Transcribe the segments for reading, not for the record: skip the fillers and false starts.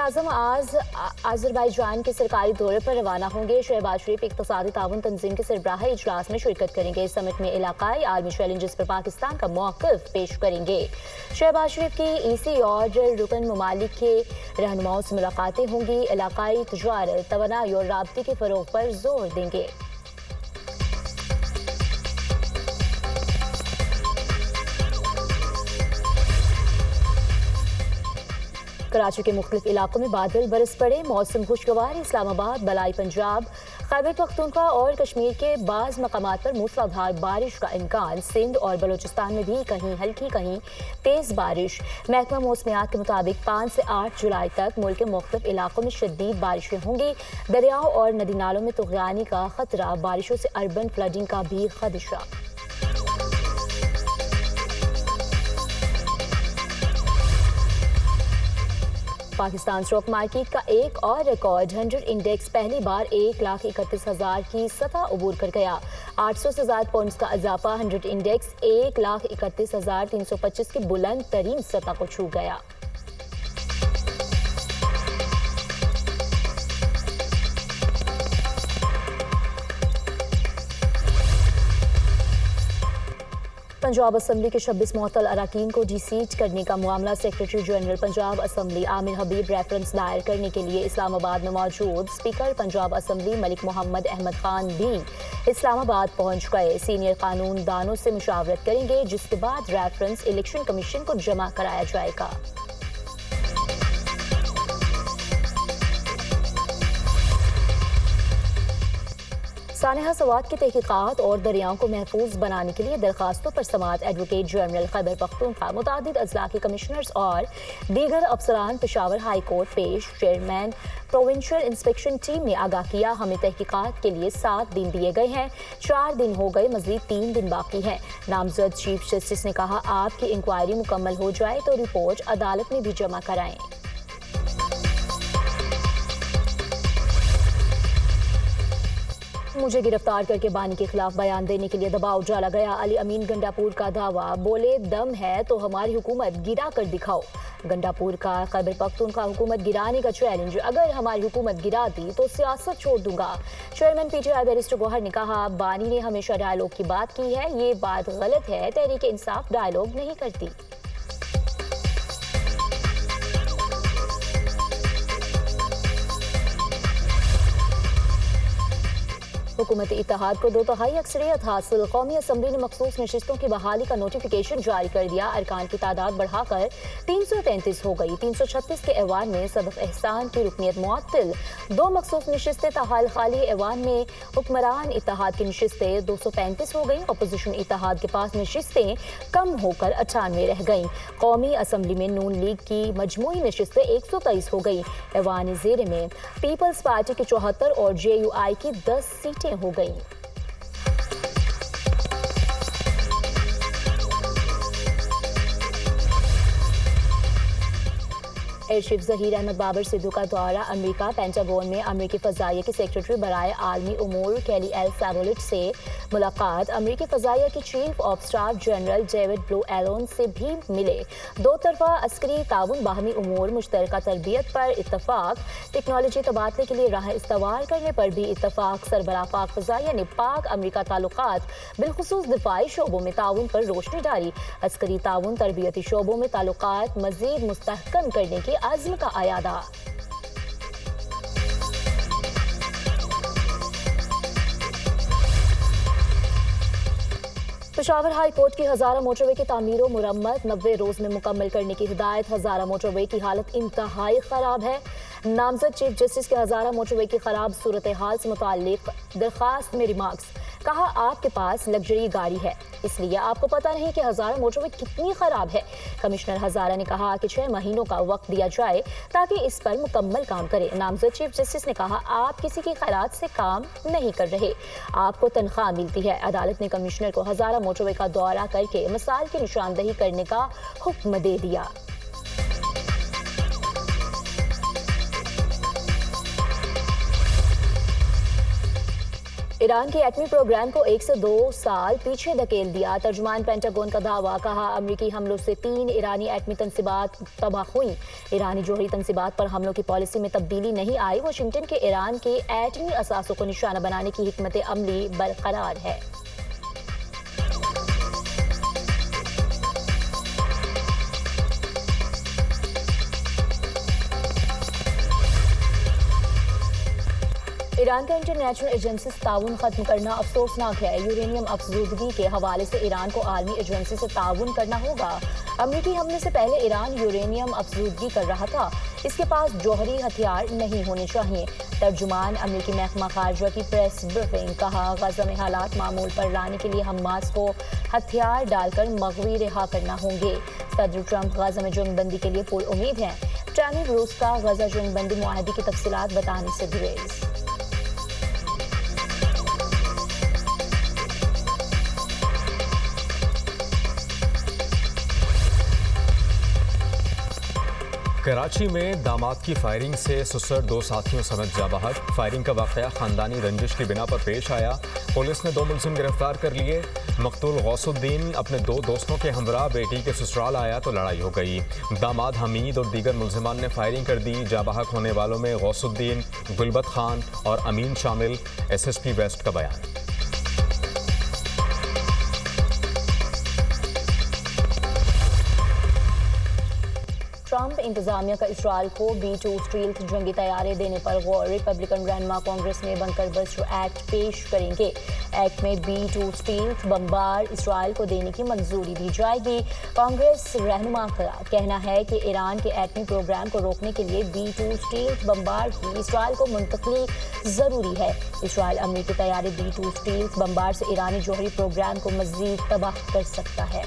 वज़ीर-ए-आज़म आज अज़रबैजान के सरकारी दौरे पर रवाना होंगे। शहबाज शरीफ इक़्तिसादी ताउन तंजीम के सरबराही इजलास में शिरकत करेंगे। समिट में इलाकाई आलमी चैलेंजेस पर पाकिस्तान का मौक़िफ़ पेश करेंगे। शहबाज शरीफ की EC और रुकन ममालिक के रहनुमाओं से मुलाकातें होंगी। इलाकाई तिजारत, तवानाई और राब्ते के फ़रोग़ पर जोर देंगे। कराची के मुख्तलिफ इलाकों में बादल बरस पड़े, मौसम खुशगवार। इस्लामाबाद, बलाई पंजाब, खैबर पख्तूनख्वा और कश्मीर के बाज़ मकामात पर मूसलाधार बारिश का इम्कान। सिंध और बलोचिस्तान में भी कहीं हल्की कहीं तेज़ बारिश। महकमा मौसमियात के मुताबिक 5 से 8 जुलाई तक मुल्क के मुख्तलिफ इलाकों में शदीद बारिशें होंगी। दरियाओं और नदी नालों में तुग़यानी का खतरा, बारिशों से अर्बन फ्लडिंग का भी खदशा। पाकिस्तान स्टॉक मार्केट का एक और रिकॉर्ड 100 इंडेक्स पहली बार 1,31,000 की सतह अबूर कर गया। 800 से ज्यादा पॉइंट्स का इजाफा। 100 इंडेक्स 1,31,325 की बुलंद तरीन सतह को छू गया। पंजाब असम्बली के 26 मुअत्तल अराकीन को डिसीट करने का मामला। Secretary general Punjab assembly Amir Habib reference दायर करने के लिए इस्लामाबाद में मौजूद स्पीकर पंजाब असम्बली मलिक मोहम्मद अहमद खान भी इस्लामाबाद पहुंच गए। सीनियर कानून दानों से मुशावरत करेंगे, जिसके बाद रेफरेंस इलेक्शन कमीशन को जमा कराया जाएगा। सानेहा सवात की तहकीकात और दरियाओं को महफूज बनाने के लिए दरखास्तों पर समाअत। एडवोकेट जनरल खैबर पख्तूनख्वा मुतादिद अजला के कमिश्नर्स और दीगर अफसरान पेशावर हाई कोर्ट पेश। चेयरमैन प्रोविंशियल इंस्पेक्शन टीम ने आगाह किया, हमें तहकीकात के लिए 7 दिन दिए गए हैं। 4 दिन हो गए, मजीद 3 दिन बाकी हैं। नामजद चीफ जस्टिस ने कहा, आपकी इंक्वायरी मुकम्मल हो जाए तो रिपोर्ट अदालत में भी जमा कराएं। मुझे गिरफ्तार करके बानी के खिलाफ बयान देने के लिए दबाव डाला गया। अली अमीन गंडापुर का दावा, बोले दम है तो हमारी हुकूमत गिरा कर दिखाओ। गंडापुर का खैबर पख्तूनख्वा हुकूमत गिराने का चैलेंज, अगर हमारी हुकूमत गिरा दी तो सियासत छोड़ दूंगा। चेयरमैन PTI बैरिस्टर गौहर ने कहा, बानी ने हमेशा डायलॉग की बात की है, ये बात गलत है। तहरीक इंसाफ डायलॉग नहीं करती। हुकूमत इत्तेहाद को 2/3 अक्सरियत हासिल। कौमी असम्बली ने मखसूस नशिस्तों की बहाली का नोटिफिकेशन जारी कर दिया। अरकान की तादाद बढ़ाकर 333 हो गई। 336 के ऐवान में सदफ एहसान की रुकनियत मुअत्तल। 2 मखसूस नशिस्तें ताहाल खाली। ऐवान में हुक्मरान इत्तेहाद की नशिस्तें 235 हो गई। अपोजिशन इत्तेहाद के पास नशिस्तें कम होकर 98 रह गईं। कौमी असम्बली में नून लीग की मजमूई नशिस्तें 123 हो गई। ऐवान ज़ेरे में पीपल्स पार्टी की 74 और JUI की 10 सीटें हो गई। एयर चीफ ज़हीर अहमद बाबर सिद्धू का दौरा अमेरिका। पेंटागन में अमेरिकी फ़ज़ाइया की सेक्रेटरी बराए आलमी उमूर केली एल सैबोलिट से मुलाकात। अमेरिकी फ़ज़ाइया के chief of staff general David ब्लू एलोन से भी मिले। 2 तरफ़ा अस्करी ताउन, बाहमी उमूर, मुश्तरका तरबियत पर इत्तफ़ाक। टेक्नोलॉजी तबादले के लिए राह इस्तवार करने पर भी इत्तफ़ाक। सरबराह पाक फ़ज़ाइया ने पाक अमेरिका ताल्लुकात बिलखुसूस दिफाई शोबों में ताउन पर रोशनी डाली। अस्करी ताउन, तरबियती शोबों में ताल्लुकात मज़ीद मुस्तहकम करने की आज़्म का आयादा। पेशावर हाई कोर्ट की हज़ारा मोटरवे की तामीर और मुरम्मत 90 रोज में मुकम्मल करने की हिदायत। हज़ारा मोटरवे की हालत इंतहाई खराब है। नामजद चीफ जस्टिस के हज़ारा मोटरवे की खराब सूरत हाल से मुताल्लिक दरखास्त में रिमार्क्स। कहा, आपके पास लग्जरी गाड़ी है, इसलिए आपको पता नहीं कि हज़ारा मोटरवे कितनी खराब है। कमिश्नर हज़ारा ने कहा कि 6 महीनों का वक्त दिया जाए ताकि इस पर मुकम्मल काम करे। नामजद चीफ जस्टिस ने कहा, आप किसी की खैरात से काम नहीं कर रहे, आपको तनख्वाह मिलती है। अदालत ने कमिश्नर को हज़ारा मोटरवे का दौरा करके मिसाल की निशानदही करने का हुक्म दे दिया। ईरान के एटमी प्रोग्राम को 1 से 2 साल पीछे धकेल दिया। तर्जुमान पेंटागन का दावा, कहा अमरीकी हमलों से 3 ईरानी एटमी तंसीबात तबाह हुई। ईरानी जोहरी तंसीबात पर हमलों की पॉलिसी में तब्दीली नहीं आई। वाशिंगटन के ईरान के एटमी असासों को निशाना बनाने की हिकमत अमली बरकरार है। ईरान का इंटरनेशनल एजेंसी से ताउन खत्म करना अफसोसनाक है। यूरेनियम अफजूदगी के हवाले से ईरान को आलमी एजेंसी से ताउन करना होगा। अमरीकी हमले से पहले ईरान यूरेनियम अफजूदगी कर रहा था। इसके पास जौहरी हथियार नहीं होने चाहिए। तर्जुमान अमरीकी महकमा खारजा की प्रेस ब्रीफिंग, कहा गजा में हालात मामूल पर लाने के लिए हमास को हथियार डालकर मग़वी रिहा करना होंगे। सदर ट्रंप गजा में जंगबंदी के लिए पुर उम्मीद हैं। टैनी रूस का गजा जंगबंदी मुआहदे की तफसीलात बताने से गुरेज। कराची में दामाद की फायरिंग से सुसर 2 साथियों समेत जा बहक। फायरिंग का वाकया खानदानी रंजिश की बिना पर पेश आया। पुलिस ने 2 मुलजिम गिरफ्तार कर लिए। मकतूल गौसुद्दीन अपने 2 दोस्तों के हमरा बेटी के ससुराल आया तो लड़ाई हो गई। दामाद हमीद और दीगर मुलजिमान ने फायरिंग कर दी। जा बहक होने वालों में गौसुद्दीन, गुलबत खान और अमीन शामिल। SSP वेस्ट का बयान। ट्रंप इंतजामिया का इसराइल को B-2 स्टील्थ जंगी तैयारे देने पर गौर। रिपब्लिकन रहनुमा कांग्रेस में बंकर बस्टर एक्ट पेश करेंगे। एक्ट में B-2 स्टील्थ बमबार इसराइल को देने की मंजूरी दी जाएगी। कांग्रेस रहनुमा का कहना है कि ईरान के एटमी प्रोग्राम को रोकने के लिए B-2 स्टील्थ बमबार की इसराइल को मुंतकली जरूरी है। इसराइल अमरीकी तैयारे B-2 स्टील्थ बमबार से ईरानी जौहरी प्रोग्राम को मजीद तबाह कर सकता है।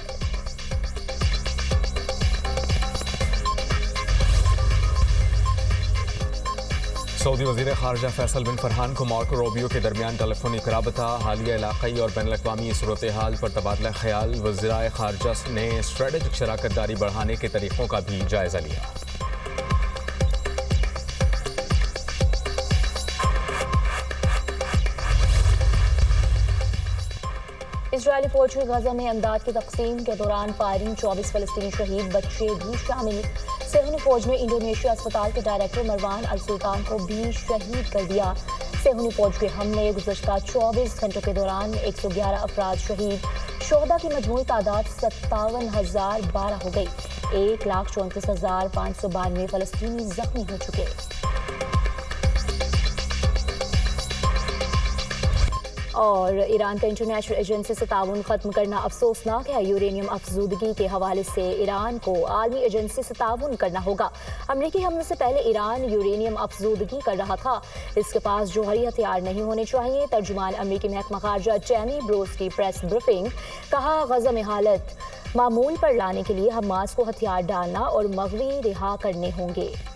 सऊदी वज़ीर ख़ारजा फैसल बिन फरहान को मार्को रूबियो के दरमियान टेलीफोनिक राबता, हालिया इलाक़ाई और बैनुल अक़वामी सूरत हाल पर तबादला ख्याल। वज़ीराए ख़ारजा ने स्ट्रेटेजिक शराकत दारी बढ़ाने के तरीक़ों का भी जायज़ा लिया। इजरायली फौज की गजा में अमदाद की तकसीम के दौरान फायरिंग, 24 फ़लस्तीनी शहीद, बच्चे भी शामिल। सेहूनी फौज ने इंडोनेशिया अस्पताल के डायरेक्टर मरवान अल सुल्तान को भी शहीद कर दिया। सेहूनी फौज के हमले गुज़श्ता 24 घंटों के दौरान 111 अफराद शहीद। शोहदा की मजमूई तादाद 57,012 हो गई। 1,34,592 फ़लस्तीनी जख्मी हो चुके। और ईरान का इंटरनेशनल एजेंसी से ताउन खत्म करना अफसोसनाक है। यूरेनियम अफजूदगी के हवाले से ईरान को आलमी एजेंसी से ताउन करना होगा। अमरीकी हमले से पहले ईरान यूरेनियम अफजूदगी कर रहा था। इसके पास जौहरी हथियार नहीं होने चाहिए। तर्जुमान अमरीकी महकमा खारजा टैनी ब्रोस की प्रेस ब्रीफिंग, कहा गजा में हालत मामूल पर लाने के लिए हमास को हथियार डालना और मग़वी रिहा करने होंगे।